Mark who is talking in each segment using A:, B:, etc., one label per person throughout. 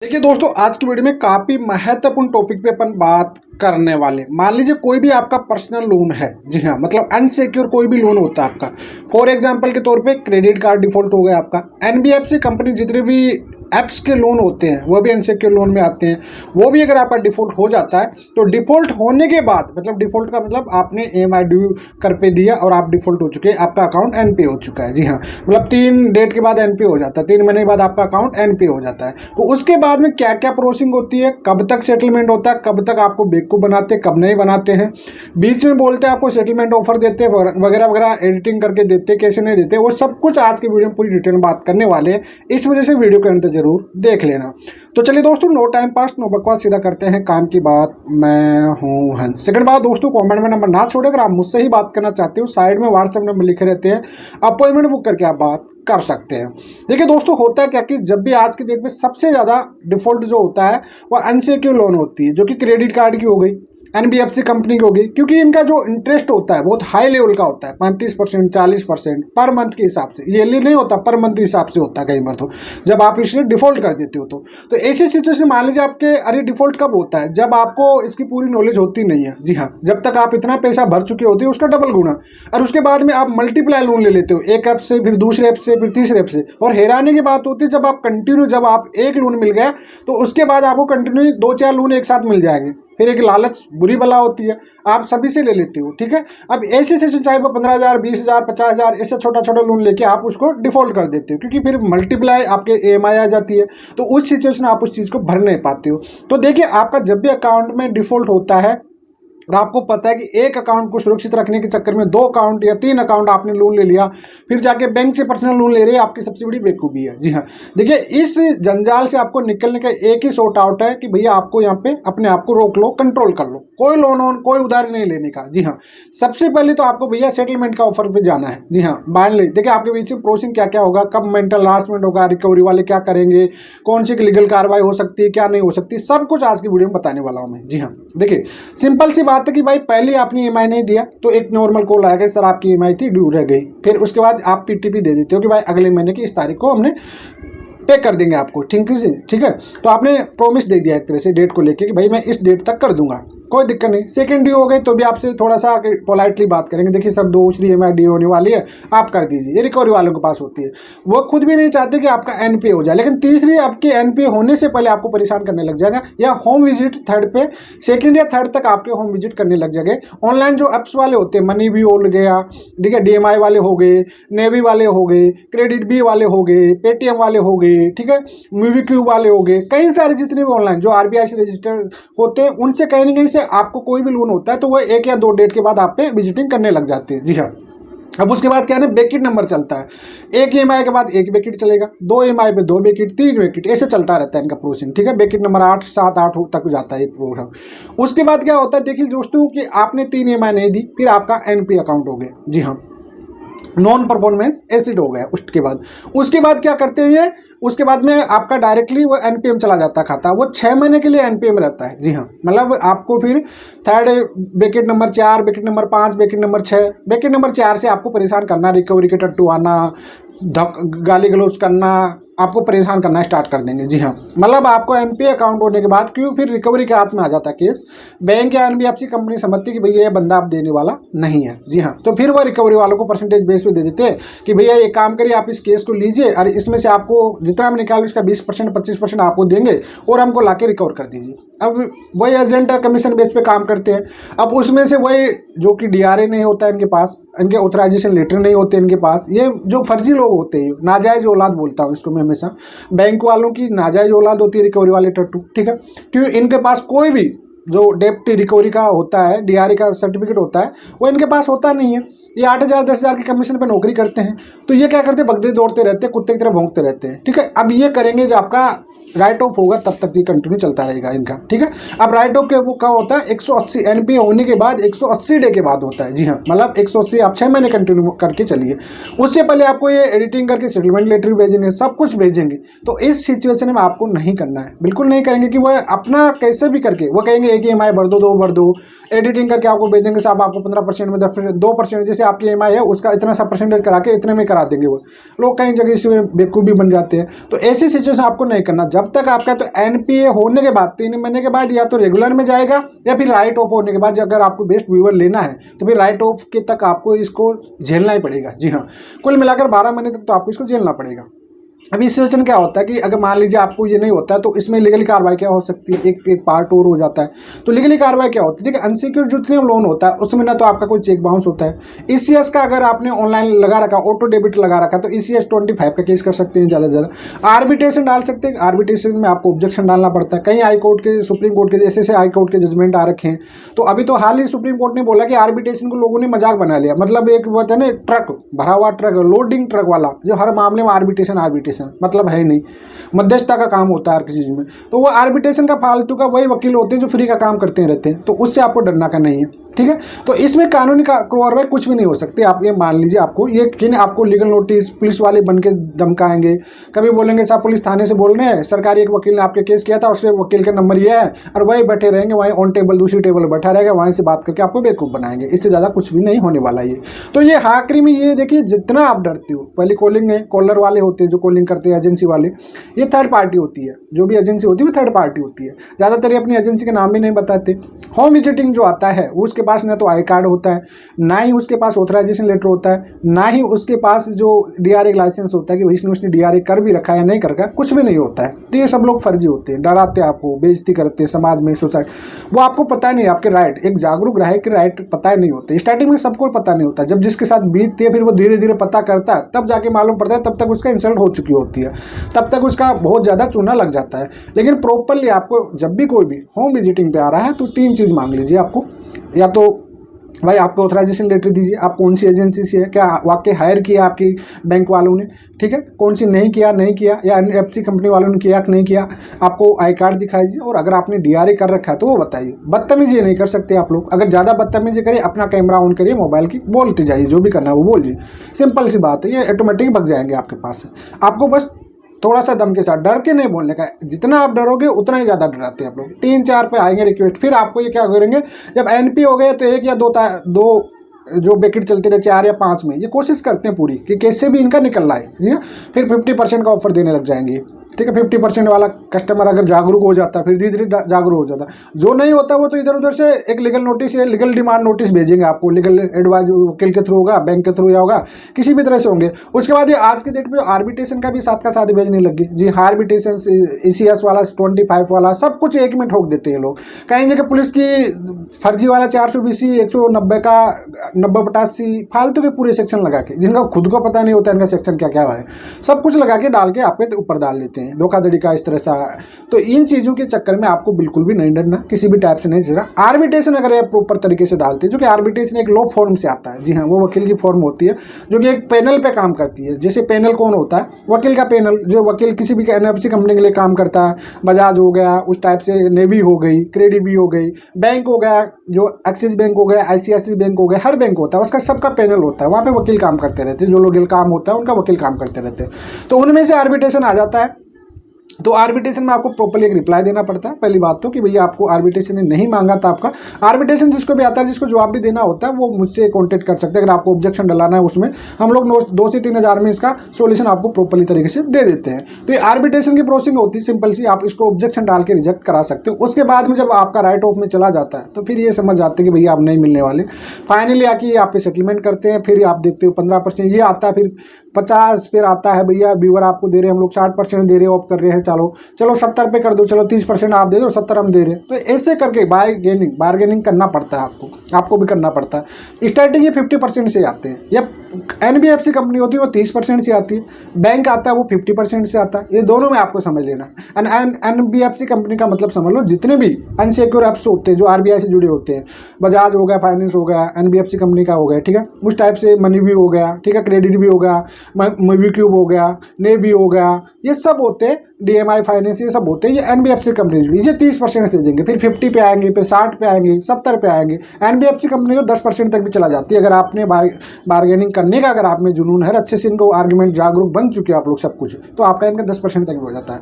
A: देखिए दोस्तों, आज की वीडियो में काफ़ी महत्वपूर्ण टॉपिक पे अपन बात करने वाले। मान लीजिए कोई भी आपका पर्सनल लोन है, जी हाँ, मतलब अनसिक्योर कोई भी लोन होता है आपका। फॉर एग्जांपल के तौर पे क्रेडिट कार्ड डिफॉल्ट हो गया आपका, एनबीएफसी कंपनी जितने भी ऐप्स के लोन होते हैं वो भी अनसिक्योर लोन में आते हैं। वो भी अगर आपका डिफॉल्ट हो जाता है तो डिफॉल्ट होने के बाद, मतलब डिफॉल्ट का मतलब आपने ईएमआई ड्यू कर पे दिया और आप डिफॉल्ट हो चुके हैं, आपका अकाउंट एनपी हो चुका है। जी हाँ, मतलब 3 डेट के बाद एनपी हो जाता है, 3 महीने के बाद आपका अकाउंट एनपी हो जाता है। तो उसके बाद में क्या क्या प्रोसेसिंग होती है, कब तक सेटलमेंट होता है, कब तक आपको बेवकूफ़ बनाते हैं, कब नहीं बनाते हैं, बीच में बोलते हैं आपको सेटलमेंट ऑफर देते हैं वगैरह वगैरह, एडिटिंग करके देते हैं, कैसे नहीं देते, वो सब कुछ आज की वीडियो में पूरी डिटेल में बात करने वाले हैं। इस वजह से वीडियो के अंदर जरूर देख लेना। तो चलिए दोस्तों, नो टाइम पास नो बकवास, सीधा करते हैं काम की बात। मैं हूं हंस। सेकंड बात दोस्तों, कमेंट में नंबर ना छोड़े, अगर आप मुझसे ही बात करना चाहते हो साइड में व्हाट्सएप नंबर लिखे रहते हैं, अपॉइंटमेंट बुक करके आप बात कर सकते हैं। देखिए दोस्तों, होता है क्या कि जब भी आज की डेट में सबसे ज़्यादा डिफॉल्ट जो होता है वह अनसिक्योर लोन होती है, जो कि क्रेडिट कार्ड की हो गई, एनबीएफसी कंपनी की होगी, क्योंकि इनका जो इंटरेस्ट होता है बहुत हाई लेवल का होता है, 35% 40% पर मंथ के हिसाब से। ईयरली नहीं होता, पर मंथ के हिसाब से होता है कई बार। तो जब आप इसे डिफॉल्ट कर देते हो तो ऐसी सिचुएशन मान लीजिए आपके, अरे डिफॉल्ट कब होता है, जब आपको इसकी पूरी नॉलेज होती नहीं है। जी हाँ, जब तक आप इतना पैसा भर चुके होते हो उसका डबल गुना, और उसके बाद में आप मल्टीप्लाई लोन ले लेते हो, एक ऐप से, फिर दूसरे ऐप से, फिर तीसरे ऐप से। और हैरानी की बात होती है, जब आप कंटिन्यू, जब आप एक लोन मिल गया तो उसके बाद आपको कंटिन्यू 2-4 लोन एक साथ मिल जाएंगे। फिर एक लालच बुरी बला होती है, आप सभी से ले लेते हो। ठीक है, अब ऐसे से चाहे वो 15,000 20,000 50,000 ऐसा छोटा छोटा लोन लेके आप उसको डिफॉल्ट कर देते हो, क्योंकि फिर मल्टीप्लाई आपके ईएमआई आ जाती है। तो उस सिचुएशन में आप उस चीज़ को भर नहीं पाते हो। तो देखिए, आपका जब भी अकाउंट में डिफॉल्ट होता है और आपको पता है कि एक अकाउंट को सुरक्षित रखने के चक्कर में 2 अकाउंट या 3 अकाउंट आपने लोन ले लिया, फिर जाके बैंक से पर्सनल लोन ले रहे हैं, आपकी सबसे बड़ी बेवकूफ़ी है। जी हाँ, देखिए, इस जंजाल से आपको निकलने का एक ही सॉर्ट आउट है कि भैया आपको यहाँ पे अपने आप को रोक लो, कंट्रोल कर लो, कोई लोन ऑन, कोई उधारी नहीं लेने का। जी हाँ, सबसे पहले तो आपको भैया सेटलमेंट का ऑफर पे जाना है। जी हाँ, मान ली देखिए आपके बीच में प्रोसेसिंग क्या क्या होगा, कब मेंटल हरासमेंट होगा, रिकवरी वाले क्या करेंगे, कौन सी लीगल कार्रवाई हो सकती है, क्या नहीं हो सकती, सब कुछ आज की वीडियो में बताने वाला हूँ मैं। जी हाँ, देखिए सिंपल सी बात है कि भाई पहले आपने ईएमआई नहीं दिया तो एक नॉर्मल कॉल आएगा, सर आपकी ईएमआई थी, ड्यू रह गई। फिर उसके बाद आप पीटीपी दे देते हो कि भाई अगले महीने की इस तारीख को हमने पे कर देंगे आपको। ठीक है, तो आपने प्रॉमिस दे दिया एक तरह से डेट को लेके कि भाई मैं इस डेट तक कर दूंगा, कोई दिक्कत नहीं। सेकंड ड्यू हो गई तो भी आपसे थोड़ा सा पोलाइटली बात करेंगे, देखिए सर दूसरी ईएमआई ड्यू होने वाली है, आप कर दीजिए। ये रिकवरी वालों के पास होती है, वो खुद भी नहीं चाहते कि आपका एनपीए हो जाए, लेकिन तीसरी आपके एनपीए होने से पहले आपको परेशान करने लग जाएगा, या होम विजिट थर्ड पे, सेकंड या थर्ड तक आपके होम विजिट करने लग जाएंगे। ऑनलाइन जो एप्स वाले होते हैं, मनी भी हो गया, ठीक है, डीएमआई वाले हो गए, नेवी वाले हो गए, क्रेडिट बी वाले हो गए, पेटीएम वाले हो गए, ठीक है, मूवी क्यूब वाले हो गए, कई सारे जितने भी ऑनलाइन जो आरबीआई से रजिस्टर्ड होते हैं, उनसे कहीं ना कहीं से आपको कोई भी लोन होता है तो वह 1 या 2 डेट के बाद आप पे विजिटिंग करने लग जाते हैं। जी हाँ, अब उसके बाद क्या है ना, बेकिट नंबर चलता है। एक ईएमआई के बाद एक बेकिट चलेगा, 2 ईएमआई पे 2 बेकिट, 3 बेकिट, ऐसे चलता रहता है इनका प्रोसेसिंग। ठीक है, बेकिट नंबर 8 7 8 तक जाता है ये प्रोग्राम। उसके बाद क्या होता है, देखिए दोस्तों, कि आपने 3 ईएमआई नहीं दी, फिर आपका एनपी अकाउंट हो गया। जी हाँ, नॉन परफॉर्मेंस एसिड हो गया। उसके बाद क्या करते हैं ये, उसके बाद में आपका डायरेक्टली वो एनपीएम चला जाता है खाता, वो 6 महीने के लिए एनपीएम रहता है। जी हाँ, मतलब आपको फिर third Beckett number 4, Beckett number 5, Beckett number 6, Beckett number 4 से आपको परेशान करना, रिकवरी के टट्टू आना, गाली गलौज करना, आपको परेशान करना स्टार्ट कर देंगे। जी हाँ, मतलब आपको एनपीए अकाउंट होने के बाद क्यों फिर रिकवरी के हाथ में आ जाता है केस, बैंक या एनबीएफसी कंपनी समझती कि भैया ये बंदा आप देने वाला नहीं है। जी हाँ, तो फिर वो रिकवरी वालों को परसेंटेज बेस पे दे देते हैं कि भैया ये काम करिए, आप इस केस को लीजिए और इसमें से आपको जितना हम निकालें उसका 20% 25% आपको देंगे और हमको ला के रिकवर कर दीजिए। अब वही एजेंट कमीशन बेस पे काम करते हैं। अब उसमें से वही जो कि डीआरए नहीं होता है इनके पास, इनके ऑथराइजेशन लेटर नहीं होते इनके पास, ये जो फर्जी लोग होते हैं, नाजायज औलाद बोलता हूँ इसको मैं हमेशा, बैंक वालों की नाजायज औलाद होती है रिकवरी वाले टट्टू। ठीक है, क्योंकि इनके पास कोई भी जो डेप्ट रिकवरी का होता है, डीआरए का सर्टिफिकेट होता है, वो इनके पास होता नहीं है। ये 8,000 10,000 की कमीशन पे नौकरी करते हैं, तो ये क्या करते हैं, भगदे दौड़ते रहते हैं, कुत्ते की तरह भौंकते रहते हैं। ठीक है, अब ये करेंगे जब आपका राइट ऑफ होगा तब तक ये कंटिन्यू चलता रहेगा इनका। ठीक है, अब राइट ऑफ के वो क्या होता है, 180 एनपीए होने के बाद 180 डे के बाद होता है। जी हाँ, मतलब 180 आप 6 महीने कंटिन्यू करके चलिए, उससे पहले आपको ये एडिटिंग करके सेटलमेंट लेटर भेजेंगे, सब कुछ भेजेंगे। तो इस सिचुएशन में आपको नहीं करना है, बिल्कुल नहीं करेंगे कि वह अपना कैसे भी करके वो कहेंगे एक ईएमआई भर दो, 2 भर दो, एडिटिंग करके आपको भेज देंगे, साहब आपको 15% में 2% जैसे आपकी EMI है उसका इतना सा परसेंटेज करा के इतने में करा देंगे। वो लोग कई जगह इसमें बेवकूफ़ भी बन जाते हैं। तो ऐसी सिचुएशन आपको नहीं करना। जब तक आपका तो NPA होने के बाद 3 महीने के बाद या तो रेगुलर में जाएगा या फिर राइट ऑफ होने के बाद, अगर आपको बेस्ट व्यूअर लेना है तो फिर राइट ऑफ के तक आपको इसको झेलना ही पड़ेगा। जी हाँ, कुल मिलाकर 12 महीने तक तो आपको इसको झेलना पड़ेगा। अभी सिचुएशन क्या होता है कि अगर मान लीजिए आपको ये नहीं होता है तो इसमें लीगली कार्रवाई क्या हो सकती है, एक पार्ट और हो जाता है। तो लीगली कार्रवाई क्या होती है? देखिए, अनसिक्योर्ड जितने लोन होता है उसमें ना तो आपका कोई चेक बाउंस होता है। ECS का अगर आपने ऑनलाइन लगा रखा, ऑटो डेबिट लगा रखा, तो ECS 25 का केस कर सकते हैं ज़्यादा से ज़्यादा। आर्बिट्रेशन डाल सकते हैं। आर्बिट्रेशन में आपको ऑब्जेक्शन डालना पड़ता है। कहीं हाई कोर्ट के, सुप्रीम कोर्ट के, जैसे हाई कोर्ट के जजमेंट आ रखे हैं। तो अभी तो हाल ही सुप्रीम कोर्ट ने बोला कि आर्बिट्रेशन को लोगों ने मजाक बना लिया। मतलब एक वो है ना, ट्रक भरा हुआ ट्रक, लोडिंग ट्रक वाला, जो हर मामले में आर्बिट्रेशन मतलब है नहीं, मध्यस्थता का काम होता है हर किसी चीज में। तो वो आर्बिट्रेशन का फालतू का वही वकील होते हैं जो फ्री का काम करते रहते हैं। तो उससे आपको डरना का नहीं है, ठीक है। तो इसमें कानूनी कार्रवाई कुछ भी नहीं हो सकती। आप ये मान लीजिए, आपको ये कि आपको लीगल नोटिस पुलिस वाले बन के धमकाएंगे, कभी बोलेंगे साहब पुलिस थाने से बोल रहे हैं, सरकारी एक वकील ने आपके केस किया था, उससे वकील का नंबर ये है, और वही बैठे रहेंगे वहीं ऑन टेबल, दूसरी टेबल पर बैठा रहेगा, वहीं से बात करके आपको बेवकूफ़ बनाएंगे। इससे ज़्यादा कुछ भी नहीं होने वाला ये। तो ये आखिरी में ये देखिए, जितना आप डरते हो, पहले कॉलिंग है, कॉलर वाले होते हैं जो कॉलिंग करते हैं, एजेंसी वाले, ये थर्ड पार्टी होती है। जो भी एजेंसी होती है वो थर्ड पार्टी होती है। ज़्यादातर ये अपनी एजेंसी के नाम भी नहीं बताते। होम विजिटिंग जो आता है उसके पास ना तो आई कार्ड होता है, ना ही उसके पास ऑथराइजेशन लेटर होता है, ना ही उसके पास जो DRA लाइसेंस होता है कि भाई उसने DRA कर भी रखा है या नहीं कर रखा, कुछ भी नहीं होता है। तो ये सब लोग फर्जी होते हैं, डराते हैं आपको, बेइज्जती करते हैं समाज में, सोसाइटी। वो आपको पता नहीं आपके राइट, एक जागरूक ग्राहक के राइट पता ही नहीं होते। स्टार्टिंग में सबको पता नहीं होता, जब जिसके साथ बीतती है फिर वो धीरे धीरे पता करता है, तब जाके मालूम पड़ता है, तब तक उसका इंसल्ट हो चुकी होती है, तब तक उसका बहुत ज़्यादा चूना लग जाता है। लेकिन प्रॉपरली आपको जब भी कोई भी होम विजिटिंग पे आ रहा है तो 3 चीज़ मांग लीजिए आपको। या तो भाई आपको ऑथराइजेशन लेटर दीजिए, आप कौन सी एजेंसी से है, क्या वाकई हायर किया आपकी बैंक वालों ने, ठीक है, कौन सी नहीं किया, या NBFC कंपनी वालों ने किया कि नहीं किया, आपको आई कार्ड दिखाई दीजिए, और अगर आपने DRA कर रखा है तो वो बताइए। बदतमीजी नहीं कर सकते आप लोग। अगर ज़्यादा बदतमीजी करिए, अपना कैमरा ऑन करिए मोबाइल की, बोलते जाइए, जो भी करना है वो बोलिए। सिंपल सी बात है, ये ऑटोमेटिक भग जाएंगे आपके पास से। आपको बस थोड़ा सा दम के साथ, डर के नहीं बोलने का। जितना आप डरोगे उतना ही ज़्यादा डराते हैं आप लोग। 3-4 पे आएंगे रिक्वेस्ट, फिर आपको ये क्या करेंगे, जब NP हो गए तो 1 या 2 जो बैकेट चलते रहे, 4 या 5 में, ये कोशिश करते हैं पूरी कि कैसे भी इनका निकल रहा है, ठीक है। फिर 50% का ऑफर देने लग जाएंगे, ठीक है। 50% वाला कस्टमर अगर जागरूक हो जाता है फिर धीरे धीरे जागरूक हो जाता है। जो नहीं होता वो तो इधर उधर से एक लीगल नोटिस या लीगल डिमांड नोटिस भेजेंगे आपको, लीगल एडवाइज वकील के थ्रू होगा, बैंक के थ्रू या होगा, किसी भी तरह से होंगे। उसके बाद ये आज के डेट में आर्बिट्रेशन का भी साथ का साथ भेजने लग गए। जी, आर्बिट्रेशन, ECS वाला, 25 वाला, सब कुछ एक में ठोक देते हैं लोग। कहीं जगह पुलिस की फर्जी वाला 420, 190 का 90/80 फालतू के पूरे सेक्शन लगा के, जिनका खुद को पता नहीं होता इनका सेक्शन क्या क्या है, सब कुछ लगा के डाल के आपके ऊपर डाल लेते हैं। धोखाधड़ी का इस तरह से। तो इन चीज़ों के चक्कर में आपको बिल्कुल भी नहीं डरना, किसी भी टाइप से नहीं डरना। आर्बिट्रेशन अगर ये प्रॉपर तरीके से डालते हैं, जो कि आर्बिट्रेशन एक लॉ फॉर्म से आता है, जी हाँ, वो वकील की फॉर्म होती है जो कि एक पैनल पे काम करती है। जैसे पैनल कौन होता है, वकील का पैनल, जो वकील किसी भी NBFC कंपनी के लिए काम करता है, बजाज हो गया, उस टाइप से नेवी हो गई, क्रेडिट भी हो गई, बैंक हो गया, जो एक्सिस बैंक हो गया, ICICI बैंक हो गया, हर बैंक होता है उसका सबका पैनल होता है। वहाँ पे वकील काम करते रहते हैं, जो लोग काम होता है उनका वकील काम करते रहते हैं। तो उनमें से आर्बिट्रेशन आ जाता है। तो आर्बिट्रेशन में आपको प्रॉपर्ली एक रिप्लाई देना पड़ता है। पहली बात तो कि भैया आपको आर्बिट्रेशन ने नहीं मांगा था आपका। आर्बिट्रेशन जिसको भी आता है, जिसको जवाब भी देना होता है, वो मुझसे कॉन्टेक्ट कर सकते हैं। अगर आपको ऑब्जेक्शन डलाना है उसमें, हम लोग 2 से 3 हज़ार में इसका सोल्यूशन आपको प्रॉपर्ली तरीके से दे देते हैं। तो ये आर्बिट्रेशन की प्रोसेसिंग होती है सिंपल सी, आप इसको ऑब्जेक्शन डाल के रिजेक्ट करा सकते हो। उसके बाद में जब आपका राइट ऑफ में चला जाता है तो फिर ये समझ जाते हैं कि भैया आप नहीं मिलने वाले। फाइनली आके ये आप पे सेटलमेंट करते हैं। फिर आप देखते हो 15% ये आता है, फिर 50, फिर आता है भैया व्यूअर आपको दे रहे हैं हम लोग 60% दे रहे हैं, ऑफ कर रहे हैं, चलो 70 पे कर दो, चलो 30% आप दे दो, 70 हम दे रहे हैं। तो ऐसे करके बार्गेनिंग करना पड़ता है आपको भी करना पड़ता है। स्टार्टिंग ये 50% से आते हैं, या NBFC कंपनी होती है वो 30% से आती है, बैंक आता है वो 50% से आता है। ये दोनों में आपको समझ लेना। NBFC कंपनी का मतलब समझ लो जितने भी अनसिक्योर ऐप्स होते हैं जो RBI से जुड़े होते हैं, बजाज हो गया, फाइनेंस हो गया, NBFC कंपनी का हो गया, ठीक है, उस टाइप से मनी भी हो गया, ठीक है, क्रेडिट भी हो गया, मूवी क्यूब हो गया, ने भी हो गया, ये सब होते हैं, DMI फाइनेंस, ये सब होते हैं, ये NBFC कंपनी जुड़ी, ये 30% दे देंगे, फिर 50 पे आएंगे, फिर 60 पे आएंगे, 70 पे आएंगे। NBFC कंपनी को 10% तक भी चला जाती है। अगर आपने बार्गेनिंग करने का अगर आप में जुनून है, अच्छे से इनको आर्गूमेंट जागरूक बन चुके हैं आप लोग सब कुछ, तो आपका इनका 10% तक भी हो जाता है।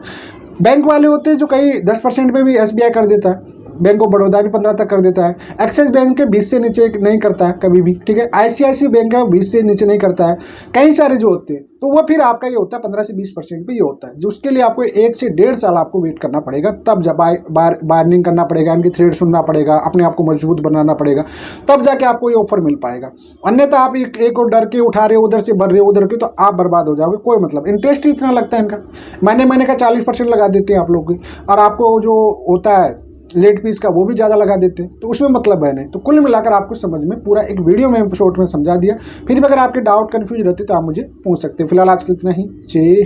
A: बैंक वाले होते हैं जो कहीं 10% पे भी SBI कर देता है, बैंक ऑफ बड़ौदा भी 15 तक कर देता है। एक्सिस बैंक के 20 से नीचे नहीं करता है कभी भी, ठीक है। ICICI बैंक है 20 से नीचे नहीं करता है। कई सारे जो होते हैं तो वो फिर आपका ये होता है 15 से 20% पे ये होता है, जो उसके लिए आपको 1 से 1.5 साल आपको वेट करना पड़ेगा, तब जब बार्गेनिंग करना पड़ेगा, इनकी थ्रेड सुनना पड़ेगा, अपने आप को मजबूत बनाना पड़ेगा, तब जाके आपको ये ऑफर मिल पाएगा। अन्यथा आप एक और डर के उठा रहे हो, उधर से भर रहे हो उधर के, तो आप बर्बाद हो जाओगे। कोई मतलब, इंटरेस्ट ही इतना लगता है इनका, महीने का 40% लगा देते हैं आप लोग की, और आपको जो होता है लेट फीस का वो भी ज़्यादा लगा देते हैं, तो उसमें मतलब है नहीं। तो कुल मिलाकर आपको समझ में पूरा एक वीडियो में शॉर्ट में समझा दिया। फिर भी अगर आपके डाउट कन्फ्यूज रहते तो आप मुझे पूछ सकते हैं। फिलहाल आज के इतना ही। जय